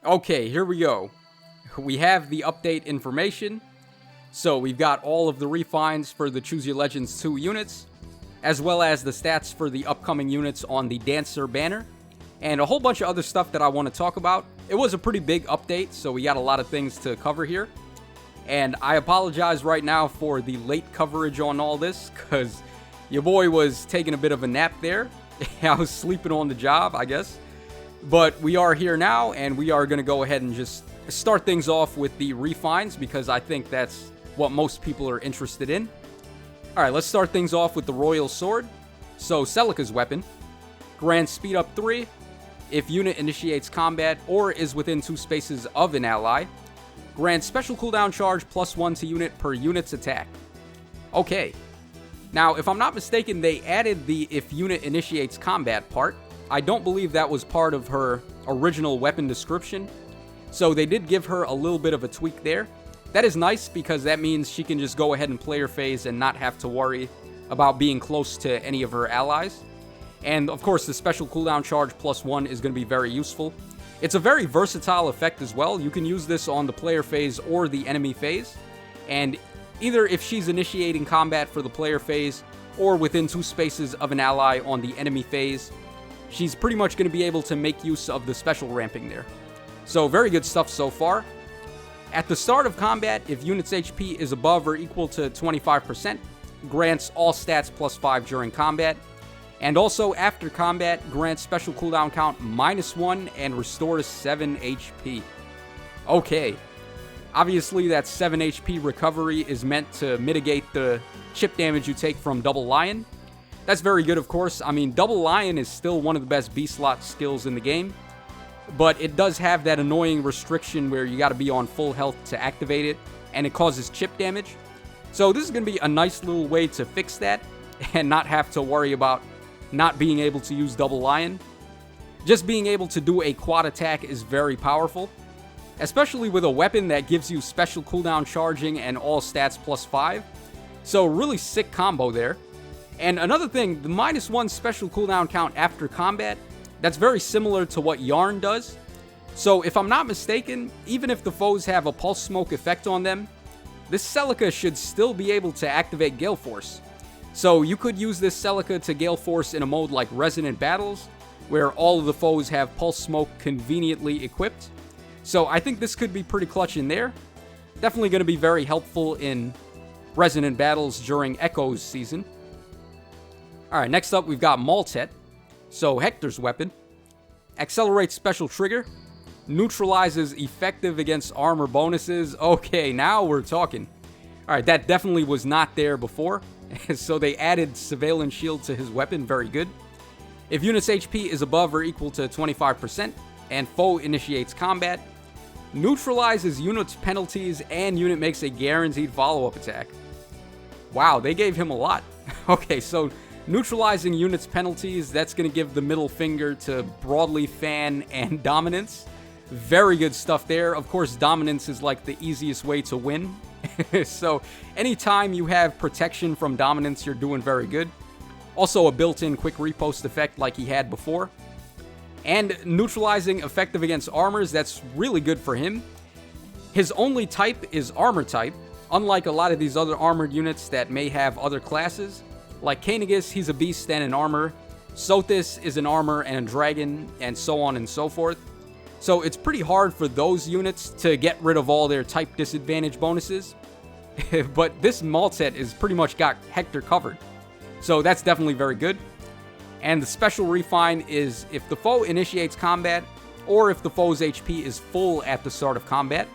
Okay, here we go. We have the update information. So we've got all of the refines for the Choose Your Legends 2 units, as well as the stats for the upcoming units on the Dancer banner, and a whole bunch of other stuff that I want to talk about. It was a pretty big update, so we got a lot of things to cover here. And I apologize right now for the late coverage on all this, because your boy was taking a bit of a nap there. I was sleeping on the job, I guess. But we are here now, and we are going to go ahead and just start things off with the refines, because I think that's what most people are interested in. Alright, let's start things off with the Royal Sword. So, Celica's weapon grants speed up 3 if unit initiates combat or is within 2 spaces of an ally. Grants special cooldown charge +1 to unit per unit's attack. Okay. Now, if I'm not mistaken, they added the if unit initiates combat part. I don't believe that was part of her original weapon description. So they did give her a little bit of a tweak there. That is nice because that means she can just go ahead and play her phase and not have to worry about being close to any of her allies. And of course, the special cooldown charge +1 is going to be very useful. It's a very versatile effect as well. You can use this on the player phase or the enemy phase. And either if she's initiating combat for the player phase or within 2 spaces of an ally on the enemy phase, she's pretty much going to be able to make use of the special ramping there. So very good stuff so far. At the start of combat, if unit's HP is above or equal to 25%, grants all stats +5 during combat. And also after combat, grants special cooldown count -1 and restores 7 HP. Okay. Obviously, that 7 HP recovery is meant to mitigate the chip damage you take from Double Lion. That's very good, of course. I mean, Double Lion is still one of the best B-slot skills in the game, but it does have that annoying restriction where you got to be on full health to activate it, and it causes chip damage. So this is going to be a nice little way to fix that and not have to worry about not being able to use Double Lion. Just being able to do a quad attack is very powerful, especially with a weapon that gives you special cooldown charging and all stats +5. So really sick combo there. And another thing, the -1 special cooldown count after combat, that's very similar to what Yarn does. So if I'm not mistaken, even if the foes have a Pulse Smoke effect on them, this Celica should still be able to activate Gale Force. So you could use this Celica to Gale Force in a mode like Resonant Battles, where all of the foes have Pulse Smoke conveniently equipped. So I think this could be pretty clutch in there. Definitely going to be very helpful in Resonant Battles during Echo's season. Alright, next up we've got Maltet. So Hector's weapon accelerates special trigger, neutralizes effective against armor bonuses. Okay, now we're talking. Alright, that definitely was not there before. So they added Surveillance Shield to his weapon, very good. If unit's HP is above or equal to 25% and foe initiates combat, neutralizes unit's penalties and unit makes a guaranteed follow-up attack. Wow, they gave him a lot. Okay, so neutralizing units' penalties, that's going to give the middle finger to Broadly Fan and Dominance. Very good stuff there. Of course, Dominance is like the easiest way to win. So anytime you have protection from Dominance, you're doing very good. Also a built-in quick repost effect like he had before. And neutralizing effective against armors, that's really good for him. His only type is armor type, unlike a lot of these other armored units that may have other classes. Like Kanegas, he's a beast and an armor. Sothis is an armor and a dragon, and so on and so forth. So it's pretty hard for those units to get rid of all their type disadvantage bonuses. But this Maltet is pretty much got Hector covered. So that's definitely very good. And the special refine is if the foe initiates combat, or if the foe's HP is full at the start of combat,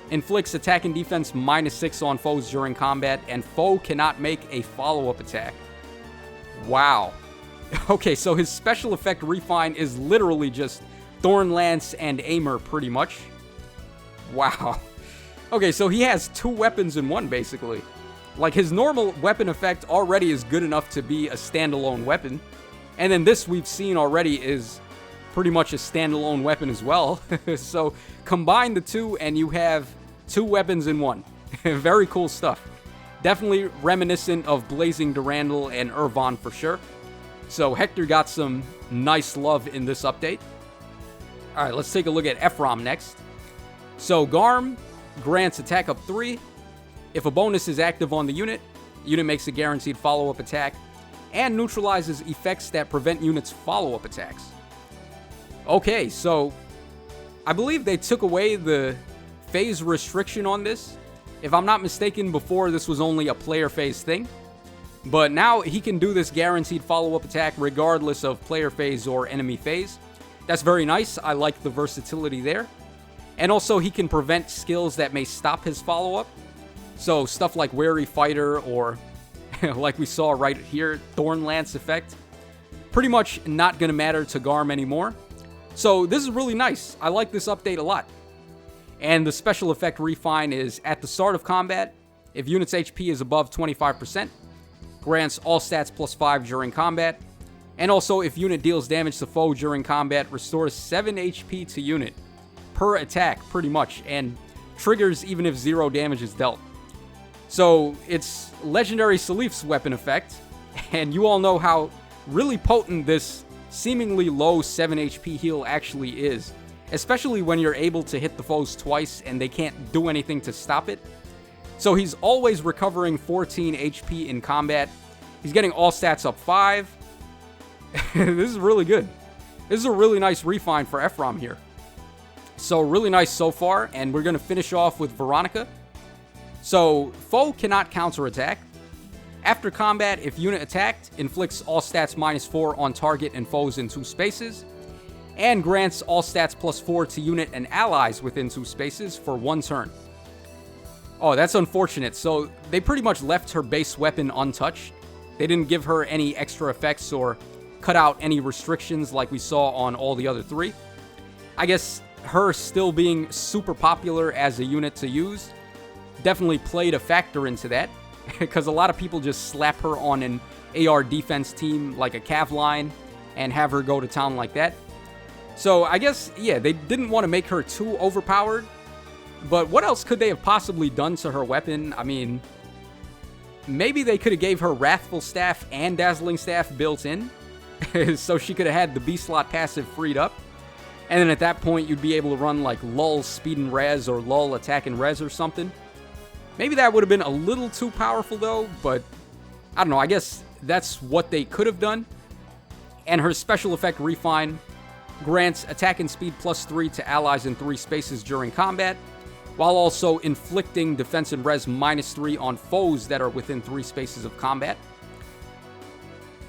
inflicts attack and defense -6 on foes during combat, and foe cannot make a follow-up attack. Wow. Okay, so his special effect refine is literally just Thorn Lance and Aimer, pretty much. Wow. Okay, so he has 2 weapons in one, basically. Like, his normal weapon effect already is good enough to be a standalone weapon. And then this we've seen already is pretty much a standalone weapon as well. So combine the 2 and you have 2 weapons in one. Very cool stuff. Definitely reminiscent of Blazing Durandal and Irvon for sure. So Hector got some nice love in this update. Alright, let's take a look at Ephraim next. So, Garm grants attack up 3. If a bonus is active on the unit makes a guaranteed follow-up attack, and neutralizes effects that prevent units' follow-up attacks. Okay, so I believe they took away the phase restriction on this. If I'm not mistaken, before this was only a player phase thing. But now he can do this guaranteed follow-up attack regardless of player phase or enemy phase. That's very nice. I like the versatility there. And also he can prevent skills that may stop his follow-up. So stuff like Wary Fighter or like we saw right here, Thorn Lance effect. Pretty much not going to matter to Garm anymore. So this is really nice. I like this update a lot. And the special effect refine is at the start of combat, if unit's HP is above 25%, grants all stats plus 5 during combat. And also if unit deals damage to foe during combat, restores 7 HP to unit per attack pretty much, and triggers even if 0 damage is dealt. So it's Legendary Salif's weapon effect, and you all know how really potent this seemingly low 7 HP heal actually is, especially when you're able to hit the foes twice and they can't do anything to stop it. So he's always recovering 14 HP in combat. He's getting all stats up 5. This is really good. This is a really nice refine for Ephraim here. So really nice so far, and we're going to finish off with Veronica. So, foe cannot counterattack. After combat, if unit attacked, inflicts all stats minus 4 on target and foes in 2 spaces, and grants all stats plus 4 to unit and allies within 2 spaces for 1 turn. Oh, that's unfortunate. So, they pretty much left her base weapon untouched. They didn't give her any extra effects or cut out any restrictions like we saw on all the other 3. I guess her still being super popular as a unit to use definitely played a factor into that, because a lot of people just slap her on an AR defense team like a Cav line and have her go to town like that. So I guess, yeah, they didn't want to make her too overpowered, but what else could they have possibly done to her weapon? I mean, maybe they could have gave her Wrathful Staff and Dazzling Staff built in, so she could have had the B-slot passive freed up, and then at that point you'd be able to run like lull speed and res or lull attack and res or something. Maybe that would have been a little too powerful though, but I don't know, I guess that's what they could have done. And her special effect refine grants attack and speed plus 3 to allies in 3 spaces during combat, while also inflicting defense and res minus 3 on foes that are within 3 spaces of combat.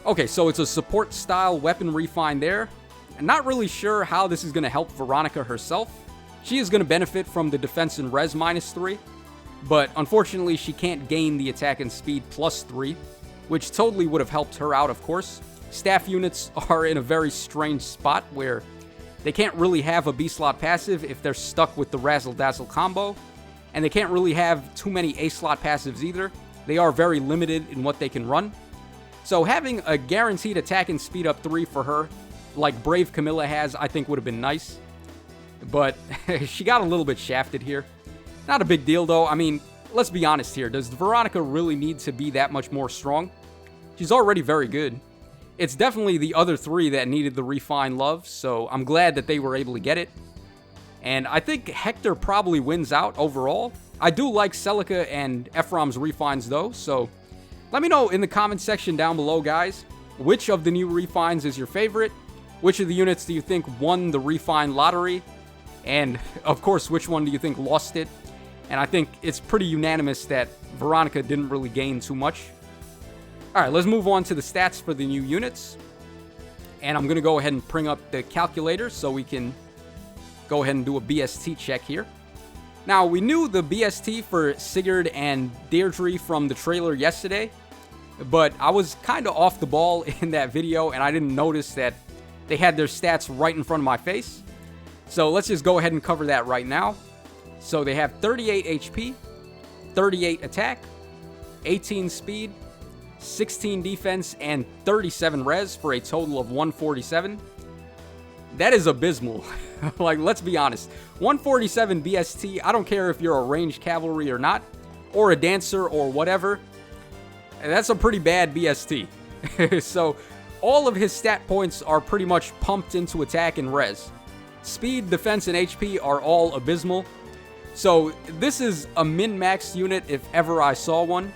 Okay, so it's a support style weapon refine there. I'm not really sure how this is going to help Veronica herself. She is going to benefit from the defense and res minus 3. But unfortunately, she can't gain the attack and speed plus 3, which totally would have helped her out, of course. Staff units are in a very strange spot where they can't really have a B-slot passive if they're stuck with the Razzle Dazzle combo, and they can't really have too many A-slot passives either. They are very limited in what they can run. So having a guaranteed attack and speed up 3 for her, like Brave Camilla has, I think would have been nice. But she got a little bit shafted here. Not a big deal, though. I mean, let's be honest here. Does Veronica really need to be that much more strong? She's already very good. It's definitely the other 3 that needed the refine love, so I'm glad that they were able to get it. And I think Hector probably wins out overall. I do like Celica and Ephraim's refines, though, so let me know in the comment section down below, guys. Which of the new refines is your favorite? Which of the units do you think won the refine lottery? And, of course, which one do you think lost it? And I think it's pretty unanimous that Veronica didn't really gain too much. Alright, let's move on to the stats for the new units. And I'm going to go ahead and bring up the calculator so we can go ahead and do a BST check here. Now, we knew the BST for Sigurd and Deirdre from the trailer yesterday, but I was kind of off the ball in that video and I didn't notice that they had their stats right in front of my face. So let's just go ahead and cover that right now. So they have 38 HP, 38 attack, 18 speed, 16 defense, and 37 res for a total of 147. That is abysmal. Like, let's be honest. 147 BST, I don't care if you're a ranged cavalry or not, or a dancer or whatever. That's a pretty bad BST. So all of his stat points are pretty much pumped into attack and res. Speed, defense, and HP are all abysmal. So this is a min-maxed unit if ever I saw one.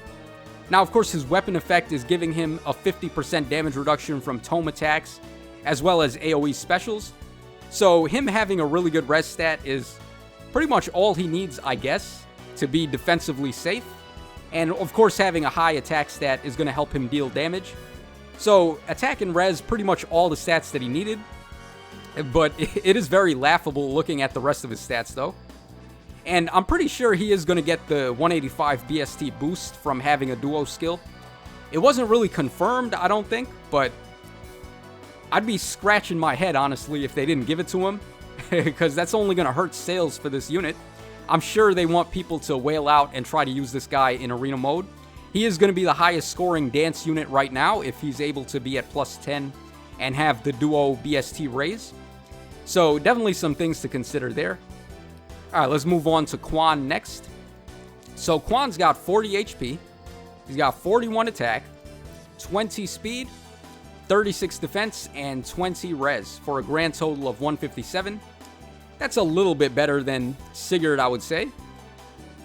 Now, of course, his weapon effect is giving him a 50% damage reduction from tome attacks, as well as AoE specials. So him having a really good res stat is pretty much all he needs, I guess, to be defensively safe. And of course, having a high attack stat is going to help him deal damage. So attack and res, pretty much all the stats that he needed. But it is very laughable looking at the rest of his stats, though. And I'm pretty sure he is going to get the 185 BST boost from having a duo skill. It wasn't really confirmed, I don't think, but I'd be scratching my head, honestly, if they didn't give it to him, because that's only going to hurt sales for this unit. I'm sure they want people to wail out and try to use this guy in arena mode. He is going to be the highest scoring dance unit right now if he's able to be at plus 10 and have the duo BST raise. So definitely some things to consider there. Alright, let's move on to Quan next. So Quan's got 40 HP. He's got 41 attack, 20 speed, 36 defense, and 20 res for a grand total of 157. That's a little bit better than Sigurd, I would say.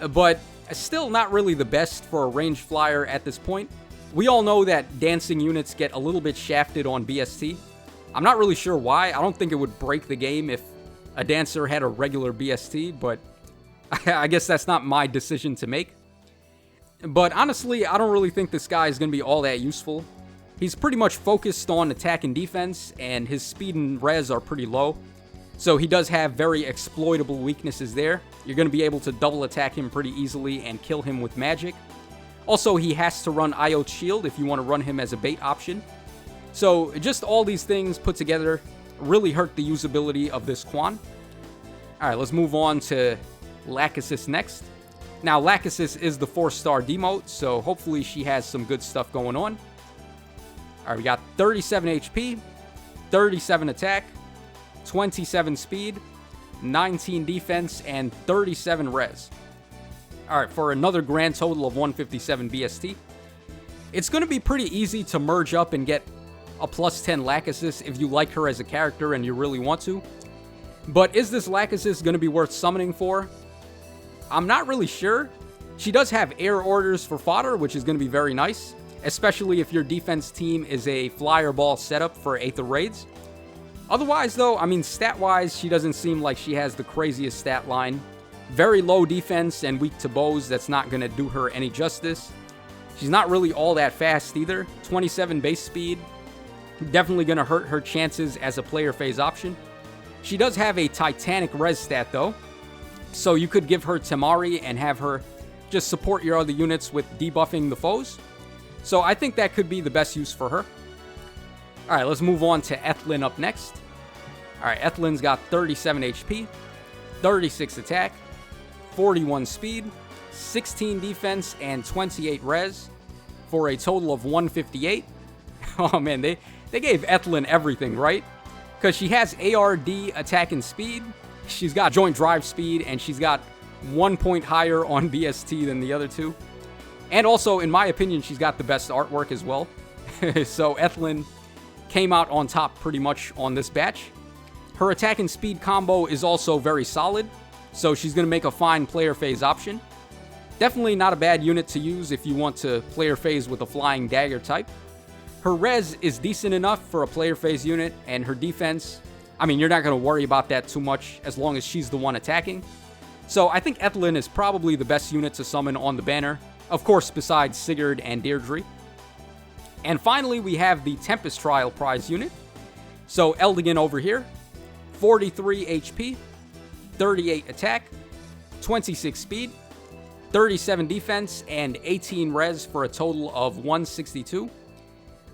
But still not really the best for a ranged flyer at this point. We all know that dancing units get a little bit shafted on BST. I'm not really sure why. I don't think it would break the game if a dancer had a regular BST, but I guess that's not my decision to make. But honestly, I don't really think this guy is going to be all that useful. He's pretty much focused on attack and defense, and his speed and res are pretty low. So he does have very exploitable weaknesses there. You're going to be able to double attack him pretty easily and kill him with magic. Also, he has to run Io's Shield if you want to run him as a bait option. So just all these things put together really hurt the usability of this Quan. Alright, let's move on to Lachesis next. Now, Lachesis is the 4-star demote, so hopefully she has some good stuff going on. Alright, we got 37 HP, 37 attack, 27 speed, 19 defense, and 37 res. Alright, for another grand total of 157 BST. It's going to be pretty easy to merge up and get a plus 10 Lachesis if you like her as a character and you really want to. But is this Lachesis going to be worth summoning for? I'm not really sure. She does have air orders for fodder, which is going to be very nice, especially if your defense team is a flyer ball setup for Aether Raids. Otherwise, though, I mean, stat-wise, she doesn't seem like she has the craziest stat line. Very low defense and weak to bows. That's not going to do her any justice. She's not really all that fast either. 27 base speed. Definitely going to hurt her chances as a player phase option. She does have a Titanic res stat, though. So you could give her Temari and have her just support your other units with debuffing the foes. So I think that could be the best use for her. Alright, let's move on to Ethlyn up next. Alright, Ethlyn's got 37 HP, 36 attack, 41 speed, 16 defense, and 28 res for a total of 158. Oh man, they gave Ethlyn everything, right? Because she has ARD attack and speed, she's got joint drive speed, and she's got 1 point higher on BST than the other two. And also, in my opinion, she's got the best artwork as well. So Ethlyn came out on top pretty much on this batch. Her attack and speed combo is also very solid, so she's going to make a fine player phase option. Definitely not a bad unit to use if you want to player phase with a flying dagger type. Her res is decent enough for a player phase unit, and her defense, I mean, you're not going to worry about that too much as long as she's the one attacking. So I think Ethlyn is probably the best unit to summon on the banner, of course besides Sigurd and Deirdre. And finally, we have the Tempest Trial prize unit. So Eldigan over here, 43 HP, 38 attack, 26 speed, 37 defense, and 18 res for a total of 162.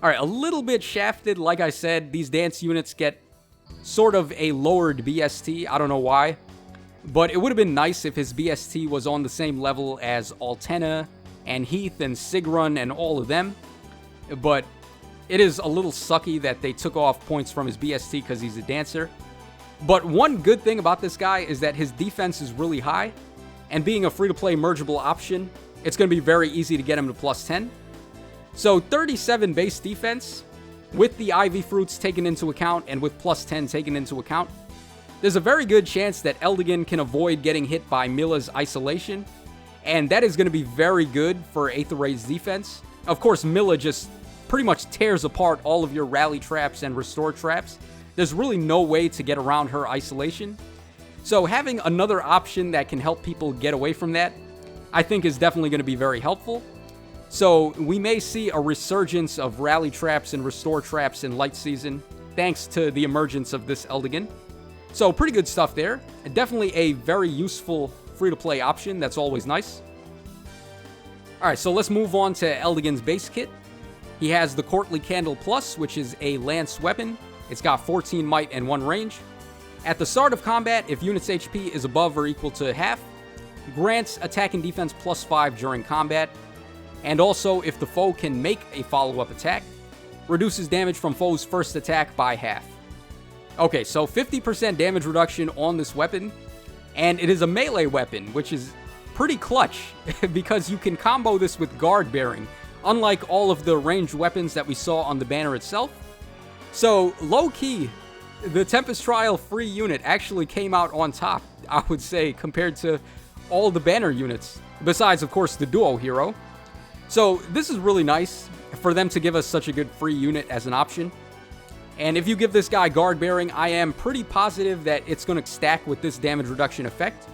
Alright, a little bit shafted. Like I said, these dance units get sort of a lowered BST. I don't know why. But it would have been nice if his BST was on the same level as Altena and Heath and Sigrun and all of them. But it is a little sucky that they took off points from his BST because he's a dancer. But one good thing about this guy is that his defense is really high. And being a free-to-play mergeable option, it's going to be very easy to get him to plus 10. So 37 base defense, with the Ivy Fruits taken into account and with plus 10 taken into account, there's a very good chance that Eldigan can avoid getting hit by Milla's isolation, and that is going to be very good for Aether Raid's defense. Of course, Milla just pretty much tears apart all of your rally traps and restore traps. There's really no way to get around her isolation. So having another option that can help people get away from that, I think is definitely going to be very helpful. So we may see a resurgence of rally traps and restore traps in Light Season, thanks to the emergence of this Eldigan. So pretty good stuff there. Definitely a very useful free-to-play option. That's always nice. Alright, so let's move on to Eldigan's base kit. He has the Courtly Candle Plus, which is a lance weapon. It's got 14 might and 1 range. At the start of combat, if unit's HP is above or equal to half, grants attack and defense +5 during combat. And also, if the foe can make a follow-up attack, reduces damage from foe's first attack by half. Okay, so 50% damage reduction on this weapon, and it is a melee weapon, which is pretty clutch, because you can combo this with guard bearing, unlike all of the ranged weapons that we saw on the banner itself. So, low-key, the Tempest Trial free unit actually came out on top, I would say, compared to all the banner units, besides, of course, the duo hero. So, this is really nice for them to give us such a good free unit as an option. And if you give this guy guard bearing, I am pretty positive that it's going to stack with this damage reduction effect.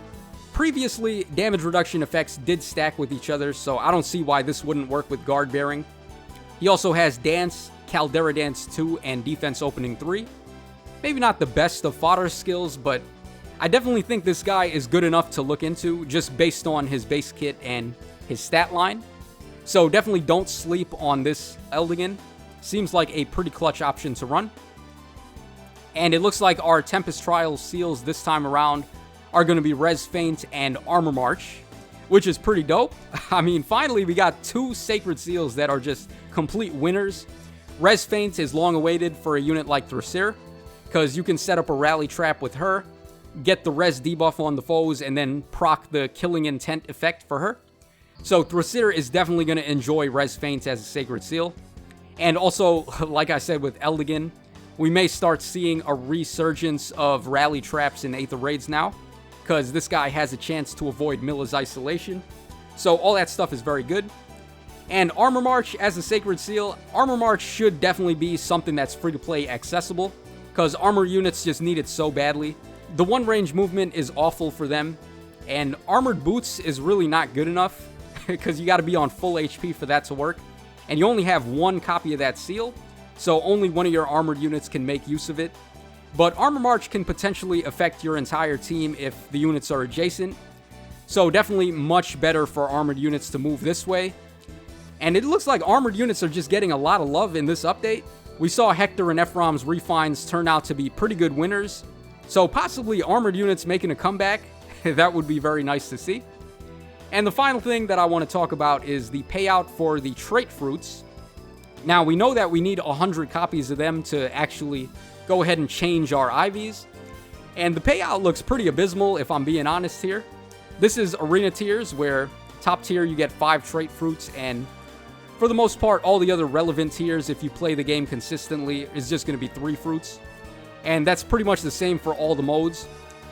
Previously, damage reduction effects did stack with each other, so I don't see why this wouldn't work with guard bearing. He also has Dance, Caldera Dance 2, and Defense Opening 3. Maybe not the best of fodder skills, but I definitely think this guy is good enough to look into, just based on his base kit and his stat line. So definitely don't sleep on this Eldigan. Seems like a pretty clutch option to run. And it looks like our Tempest Trial seals this time around are going to be Res Feint and Armor March, which is pretty dope. I mean, finally we got 2 Sacred Seals that are just complete winners. Res Feint is long awaited for a unit like Thrasir, because you can set up a rally trap with her, get the res debuff on the foes, and then proc the Killing Intent effect for her. So Thrasir is definitely going to enjoy Res Feint as a Sacred Seal. And also, like I said with Eldigan, we may start seeing a resurgence of rally traps in Aether Raids now, because this guy has a chance to avoid Milla's isolation. So all that stuff is very good. And Armor March as a Sacred Seal, Armor March should definitely be something that's free-to-play accessible, because armor units just need it so badly. The 1 range movement is awful for them, and Armored Boots is really not good enough, because you got to be on full HP for that to work. And you only have 1 copy of that seal, so only one of your armored units can make use of it. But Armor March can potentially affect your entire team if the units are adjacent. So definitely much better for armored units to move this way. And it looks like armored units are just getting a lot of love in this update. We saw Hector and Ephraim's refines turn out to be pretty good winners. So possibly armored units making a comeback. That would be very nice to see. And the final thing that I want to talk about is the payout for the Trait Fruits. Now, we know that we need 100 copies of them to actually go ahead and change our IVs. And the payout looks pretty abysmal, if I'm being honest here. This is Arena tiers, where top tier you get 5 Trait Fruits, and for the most part, all the other relevant tiers, if you play the game consistently, is just going to be 3 fruits. And that's pretty much the same for all the modes.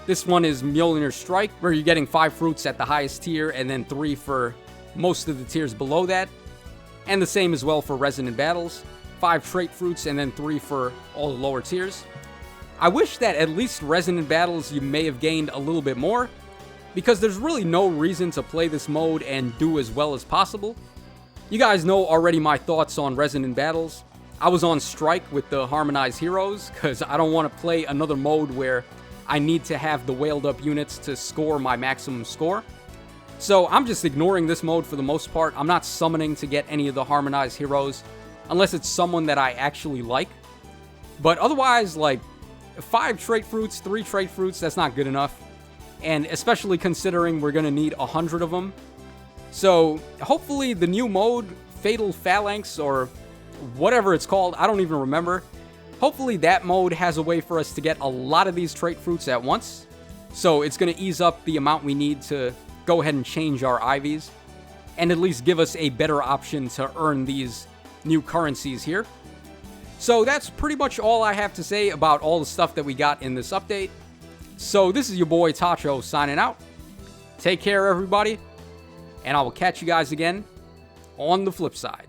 This one is Mjolnir Strike, where you're getting 5 fruits at the highest tier, and then 3 for most of the tiers below that. And the same as well for Resonant Battles. 5 Trait Fruits, and then 3 for all the lower tiers. I wish that at least Resonant Battles you may have gained a little bit more, because there's really no reason to play this mode and do as well as possible. You guys know already my thoughts on Resonant Battles. I was on strike with the Harmonized Heroes, because I don't want to play another mode where I need to have the whaled up units to score my maximum score. So I'm just ignoring this mode for the most part. I'm not summoning to get any of the Harmonized Heroes, unless it's someone that I actually like. But otherwise, like, 5 Trait Fruits, 3 Trait Fruits, that's not good enough. And especially considering we're going to need 100 of them. So hopefully the new mode, Fatal Phalanx, or whatever it's called, I don't even remember. Hopefully that mode has a way for us to get a lot of these Trait Fruits at once. So it's going to ease up the amount we need to go ahead and change our IVs, and at least give us a better option to earn these new currencies here. So that's pretty much all I have to say about all the stuff that we got in this update. So this is your boy Tacho signing out. Take care, everybody, and I will catch you guys again on the flip side.